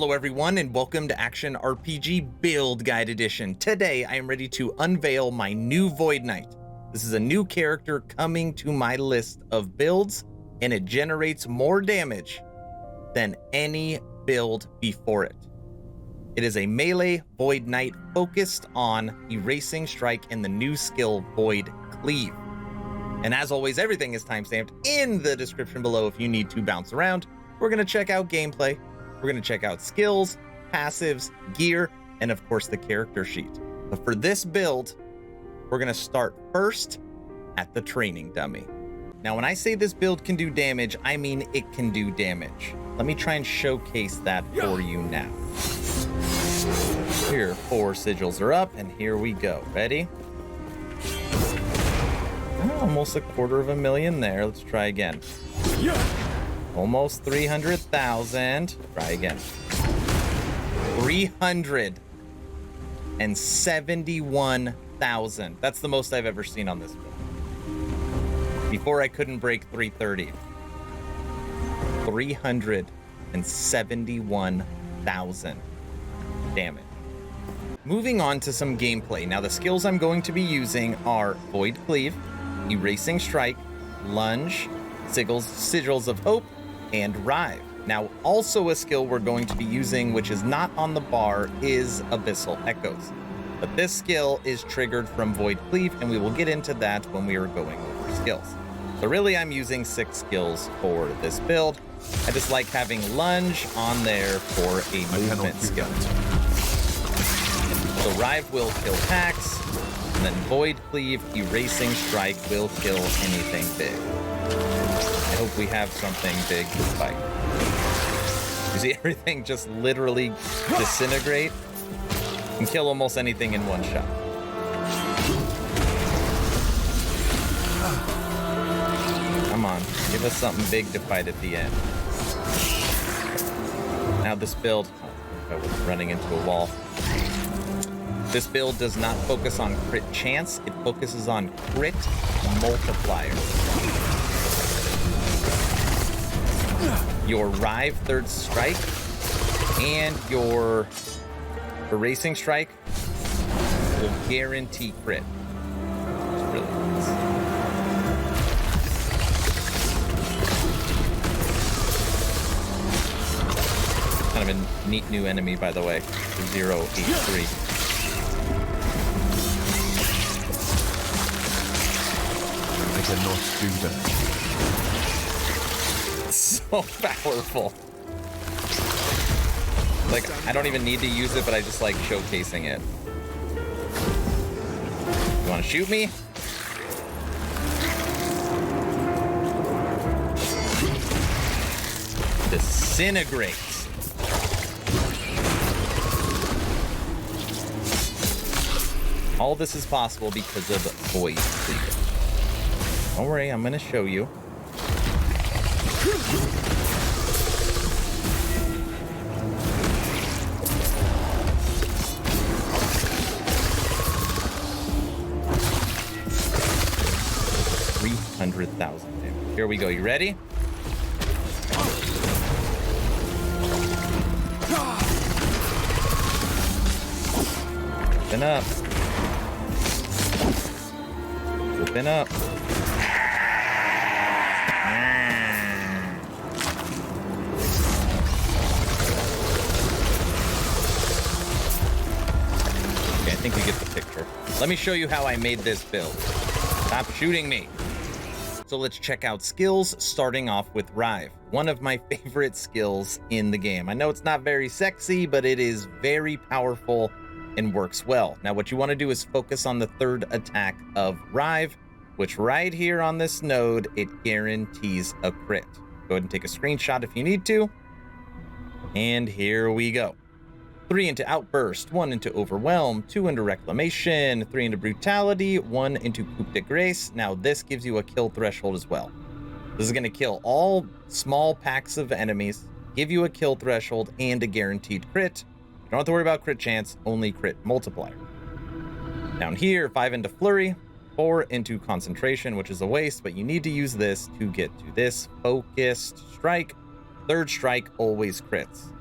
Hello everyone and welcome to Action RPG Build Guide Edition. Today I am ready to unveil my new Void Knight. This is a new character coming to my list of builds and it generates more damage than any build before it. It is a melee Void Knight focused on Erasing Strike and the new skill Void Cleave. And as always, everything is timestamped in the description below if you need to bounce around. We're going to check out gameplay. We're going to check out skills, passives, gear, and of course the character sheet. But for this build, we're going to start first at the training dummy. Now, when I say this build can do damage, I mean it can do damage. Let me try and showcase that for you now. Here, 4 sigils are up, and here we go. Ready? Oh, almost 250,000 there. Let's try again. Almost 300,000. Try again. 371,000. That's the most I've ever seen on this build. Before I couldn't break 330. 371,000 damage. Moving on to some gameplay. Now the skills I'm going to be using are Void Cleave, Erasing Strike, Lunge, Sigils of Hope, and Rive. Now, also a skill we're going to be using, which is not on the bar, is Abyssal Echoes. But this skill is triggered from Void Cleave, and we will get into that when we are going over skills. So really, I'm using 6 skills for this build. I just like having Lunge on there for a movement skill. So Rive will kill packs, and then Void Cleave, Erasing Strike will kill anything big. I hope we have something big to fight. You see everything just literally disintegrate and kill almost anything in one shot. Come on, give us something big to fight at the end. Now this build, I was running into a wall. This build does not focus on crit chance, it focuses on crit multiplier. Your Rive 3rd strike and your Erasing Strike will guarantee crit. It's really nice. Kind of a neat new enemy, by the way. 083. I cannot do that. So powerful. Like, I don't even need to use it, but I just like showcasing it. You want to shoot me? Disintegrates. All this is possible because of Void Cleave. Don't worry, I'm going to show you. $300,000. Here we go. You ready? Open up. Open up. I think you get the picture. Let me show you how I made this build. Stop shooting me. So let's check out skills, starting off with Rive, one of my favorite skills in the game. I know it's not very sexy, but it is very powerful and works well. Now, what you want to do is focus on the 3rd attack of Rive, which right here on this node, it guarantees a crit. Go ahead and take a screenshot if you need to. And here we go. 3 into Outburst, 1 into Overwhelm, 2 into Reclamation, 3 into Brutality, 1 into Coup de Grace. Now this gives you a kill threshold as well. This is going to kill all small packs of enemies, give you a kill threshold, and a guaranteed crit. You don't have to worry about crit chance, only crit multiplier. Down here, 5 into Flurry, 4 into Concentration, which is a waste, but you need to use this to get to this Focused Strike. 3rd strike always crits.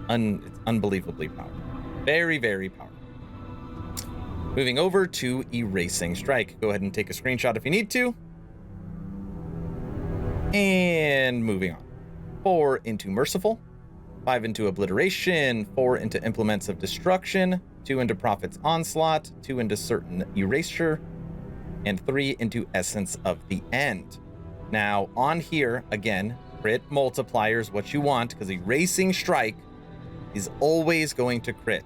It's unbelievably powerful. Very, very powerful. Moving over to Erasing Strike. Go ahead and take a screenshot if you need to. And moving on. 4 into Merciful. 5 into Obliteration. 4 into Implements of Destruction. 2 into Prophet's Onslaught. 2 into Certain Erasure. And 3 into Essence of the End. Now, on here, again, crit multiplier is what you want, because Erasing Strike is always going to crit.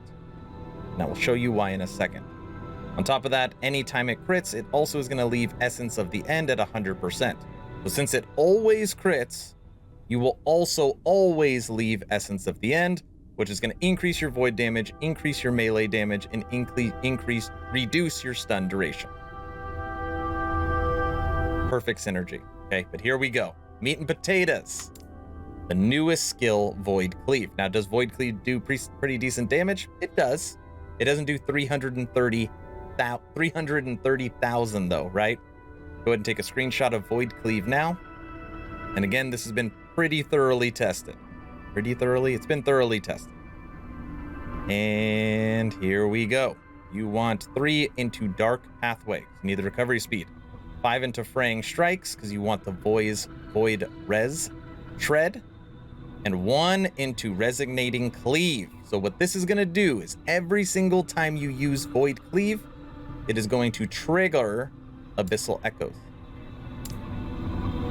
Now, we'll show you why in a second. On top of that, anytime it crits, it also is going to leave Essence of the End at 100%. So since it always crits, you will also always leave Essence of the End, which is going to increase your void damage, increase your melee damage, and reduce your stun duration. Perfect synergy. Okay, but here we go. Meat and potatoes. The newest skill, Void Cleave. Now, does Void Cleave do pretty decent damage? It does. It doesn't do 330,000 though, right? Go ahead and take a screenshot of Void Cleave now. And again, this has been pretty thoroughly tested. Pretty thoroughly? It's been thoroughly tested. And here we go. You want 3 into Dark Pathway. You need the recovery speed. 5 into Fraying Strikes, because you want the Void Res Shred. And 1 into Resignating Cleave. So what this is going to do is every single time you use Void Cleave, it is going to trigger Abyssal Echoes.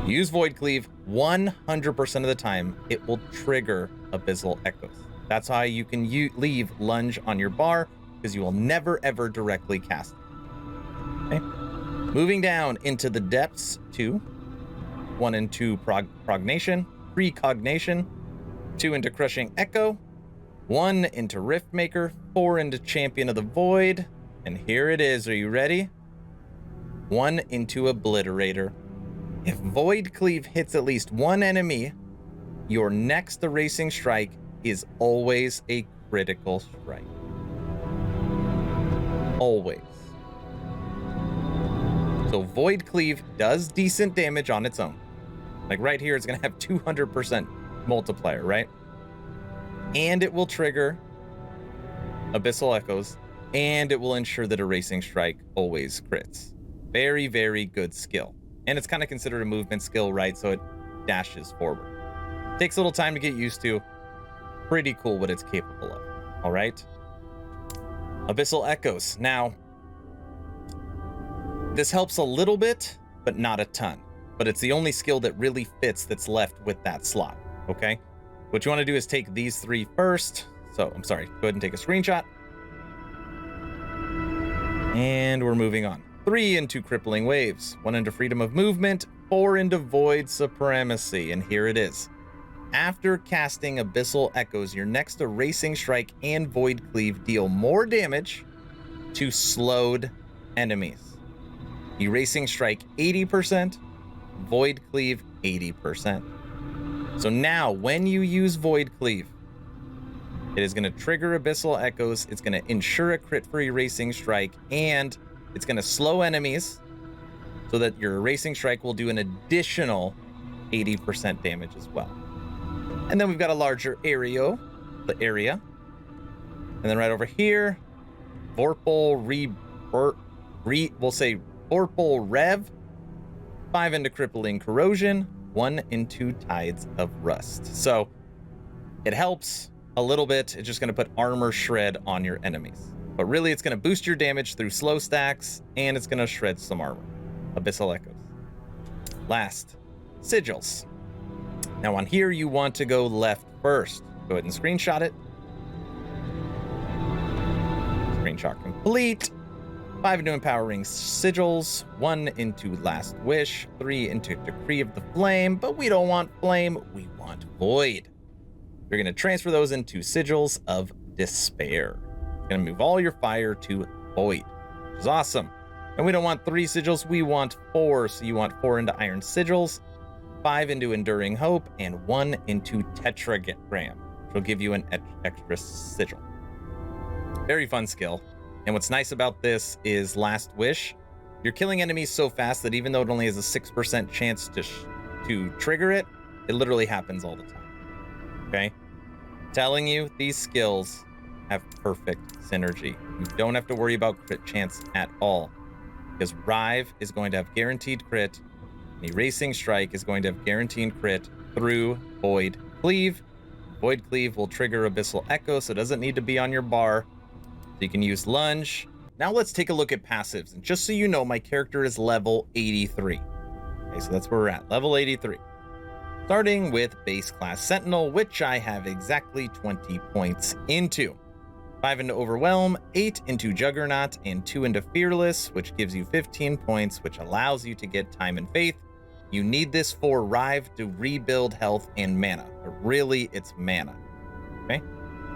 Use Void Cleave 100% of the time, it will trigger Abyssal Echoes. That's how you can leave Lunge on your bar, because you will never ever directly cast it. Okay. Moving down into the depths, 2. 1 into Precognition. 2 into Crushing Echo. 1 into Riftmaker. 4 into Champion of the Void. And here it is. Are you ready? 1 into Obliterator. If Void Cleave hits at least 1 enemy, your next Erasing Strike is always a critical strike. Always. So Void Cleave does decent damage on its own. Like right here, it's going to have 200% multiplier, right? And it will trigger Abyssal Echoes, and it will ensure that Erasing Strike always crits. Very, very good skill. And it's kind of considered a movement skill, right? So it dashes forward. Takes a little time to get used to. Pretty cool what it's capable of. All right. Abyssal Echoes. Now, this helps a little bit, but not a ton. But it's the only skill that really fits that's left with that slot. Okay. What you want to do is take these 3 first. So I'm sorry. Go ahead and take a screenshot. And we're moving on. 3 into Crippling Waves, 1 into Freedom of Movement, 4 into Void Supremacy, and here it is. After casting Abyssal Echoes, your next Erasing Strike and Void Cleave deal more damage to slowed enemies. Erasing Strike 80%, Void Cleave 80%. So now, when you use Void Cleave, it is going to trigger Abyssal Echoes, it's going to ensure a crit for Erasing Strike, and it's going to slow enemies so that your Erasing Strike will do an additional 80% damage as well. And then we've got a larger area. And then right over here, Vorpal we'll say Vorpal Rev. 5 into Crippling Corrosion, 1 into Tides of Rust. So it helps a little bit. It's just going to put Armor Shred on your enemies. But really, it's going to boost your damage through slow stacks, and it's going to shred some armor. Abyssal Echoes. Last, Sigils. Now on here, you want to go left first. Go ahead and screenshot it. Screenshot complete. 5 into Empowering Sigils, 1 into Last Wish, 3 into Decree of the Flame, but we don't want Flame, we want Void. You're going to transfer those into Sigils of Despair. You're going to move all your fire to Void, which is awesome. And we don't want 3 sigils, we want 4, so you want 4 into Iron Sigils, 5 into Enduring Hope, and 1 into Tetragram, which will give you an extra sigil. Very fun skill. And what's nice about this is Last Wish. You're killing enemies so fast that even though it only has a 6% chance to trigger it, it literally happens all the time. Okay? Telling you, these skills have perfect synergy. You don't have to worry about crit chance at all, because Rive is going to have guaranteed crit, and Erasing Strike is going to have guaranteed crit through Void Cleave. Void Cleave will trigger Abyssal Echoes, so it doesn't need to be on your bar. So you can use Lunge. Now let's take a look at passives. And just so you know, my character is level 83. Okay, so that's where we're at, level 83. Starting with base class Sentinel, which I have exactly 20 points into. 5 into Overwhelm, 8 into Juggernaut, and 2 into Fearless, which gives you 15 points, which allows you to get Time and Faith. You need this for Rive to rebuild health and mana, but really it's mana. Okay,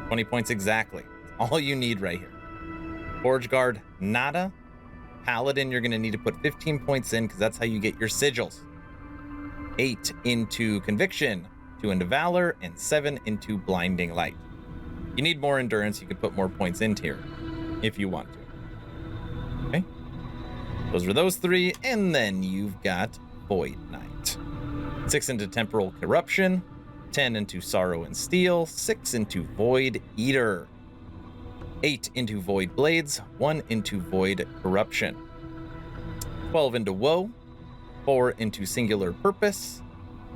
20 points exactly. That's all you need right here. Forge Guard, nada. Paladin, you're gonna need to put 15 points in because that's how you get your sigils. 8 into Conviction, 2 into Valor, and 7 into Blinding Light. You need more endurance, you can put more points into here if you want to. Okay, those are those 3, and then you've got Void Knight. 6 into Temporal Corruption, 10 into Sorrow and Steel, 6 into Void Eater, 8 into Void Blades, 1 into Void Corruption, 12 into Woe, 4 into Singular Purpose,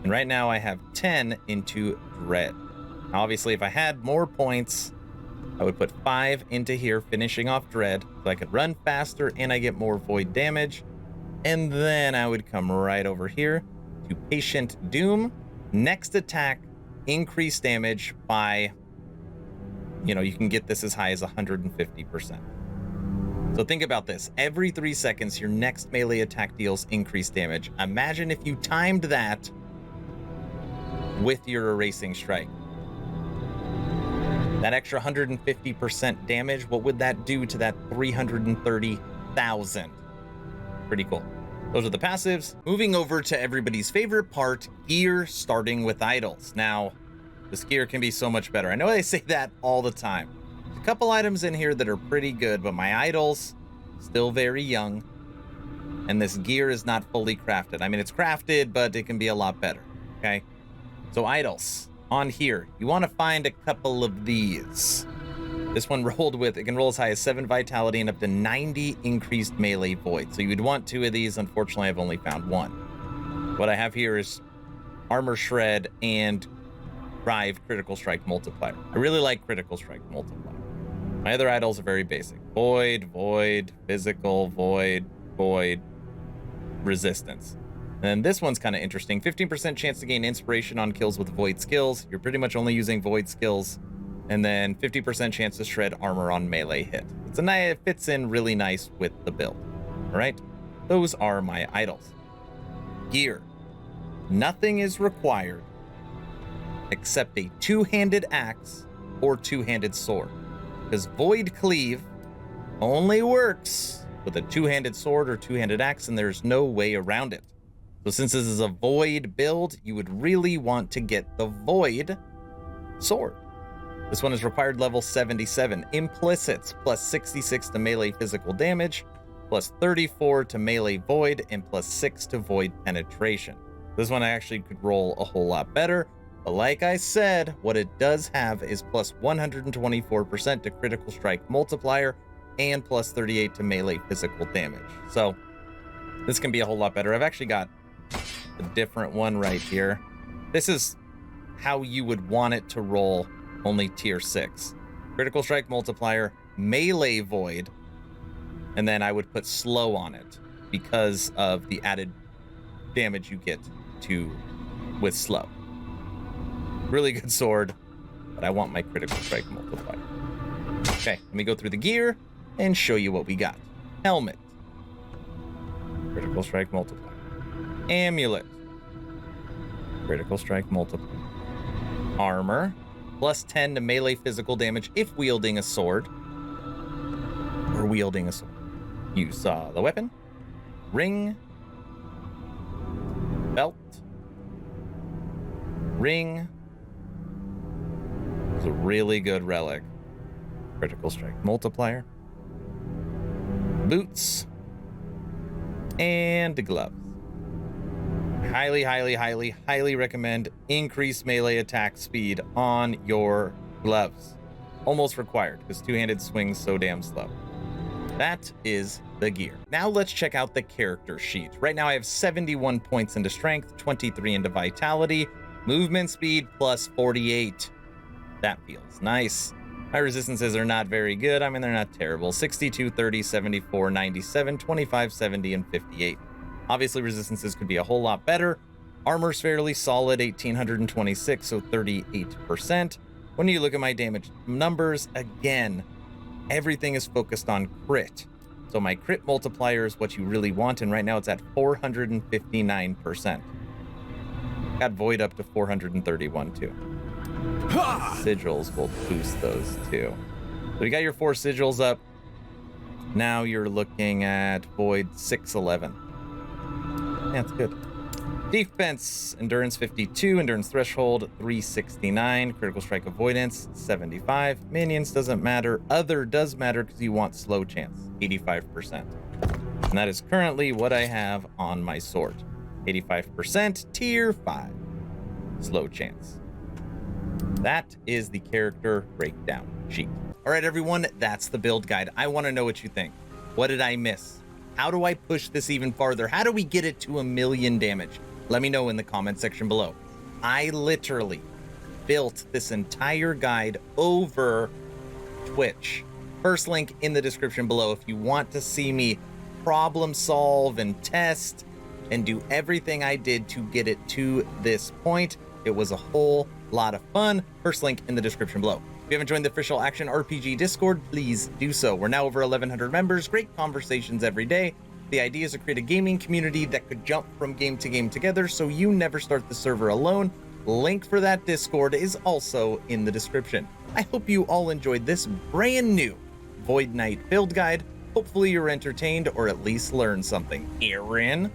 and right now I have 10 into Dread. Now obviously, if I had more points, I would put 5 into here, finishing off Dread, so I could run faster and I get more Void damage. And then I would come right over here to Patient Doom. Next attack, increase damage by, you can get this as high as 150%. So think about this. Every 3 seconds, your next melee attack deals increased damage. Imagine if you timed that with your Erasing Strike. That extra 150% damage, what would that do to that 330,000? Pretty cool. Those are the passives. Moving over to everybody's favorite part, gear, starting with idols. Now, this gear can be so much better. I know I say that all the time. There's a couple items in here that are pretty good, but my idols, still very young. And this gear is not fully crafted. I mean, it's crafted, but it can be a lot better, okay? So idols, on here, you want to find a couple of these. This one rolled with, it can roll as high as 7 vitality and up to 90 increased melee void. So you'd want 2 of these. Unfortunately, I've only found 1. What I have here is Armor Shred and Rive Critical Strike Multiplier. I really like Critical Strike Multiplier. My other idols are very basic. Void, Void, Physical, Void, Void, Resistance. And then this one's kind of interesting. 15% chance to gain inspiration on kills with Void skills. You're pretty much only using Void skills. And then 50% chance to shred armor on melee hit. It fits in really nice with the build. All right, those are my idols. Gear. Nothing is required except a 2-handed axe or 2-handed sword, because Void Cleave only works with a 2-handed sword or 2-handed axe, and there's no way around it. So since this is a Void build, you would really want to get the Void sword. This one is required level 77. Implicits, plus 66 to melee physical damage, plus 34 to melee void, and plus 6 to void penetration. This one I actually could roll a whole lot better, but like I said, what it does have is plus 124% to critical strike multiplier, and plus 38 to melee physical damage. So this can be a whole lot better. I've actually got a different one right here. This is how you would want it to roll, only tier 6. Critical strike multiplier, melee void, and then I would put slow on it because of the added damage you get with slow. Really good sword, but I want my critical strike multiplier. Okay, let me go through the gear and show you what we got. Helmet, critical strike multiplier. Amulet, critical strike multiplier. Armor, plus 10 to melee physical damage if wielding a sword. Or wielding a sword. You saw the weapon. Ring. Belt. Ring. It's a really good relic. Critical strike multiplier. Boots. And the gloves. Highly, highly, highly, highly recommend increased melee attack speed on your Gloves. Almost required, because two-handed swings so damn slow. That is the gear. Now let's check out the character sheet. Right now I have 71 points into strength, 23 into vitality, movement speed plus 48. That feels nice. My resistances are not very good. I mean, they're not terrible. 62, 30, 74, 97, 25, 70, and 58. Obviously, resistances could be a whole lot better. Armor's fairly solid, 1826, so 38%. When you look at my damage numbers, again, everything is focused on crit. So my crit multiplier is what you really want, and right now it's at 459%. Got Void up to 431 too. Sigils will boost those too. So you got your 4 sigils up. Now you're looking at Void 611. Yeah, that's good. Defense, Endurance 52, Endurance Threshold 369, Critical Strike Avoidance 75, Minions doesn't matter, Other does matter because you want Slow Chance, 85%. And that is currently what I have on my sword. 85%, Tier 5, Slow Chance. That is the character breakdown sheet. All right, everyone, that's the build guide. I want to know what you think. What did I miss? How do I push this even farther? How do we get it to 1,000,000 damage? Let me know in the comment section below. I literally built this entire guide over Twitch. First link in the description below if you want to see me problem solve and test and do everything I did to get it to this point. It was a whole lot of fun. First link in the description below. If you haven't joined the official Action RPG Discord, please do so. We're now over 1,100 members, great conversations every day. The idea is to create a gaming community that could jump from game to game together so you never start the server alone. Link for that Discord is also in the description. I hope you all enjoyed this brand new Void Knight build guide. Hopefully you're entertained or at least learned something. Aaron?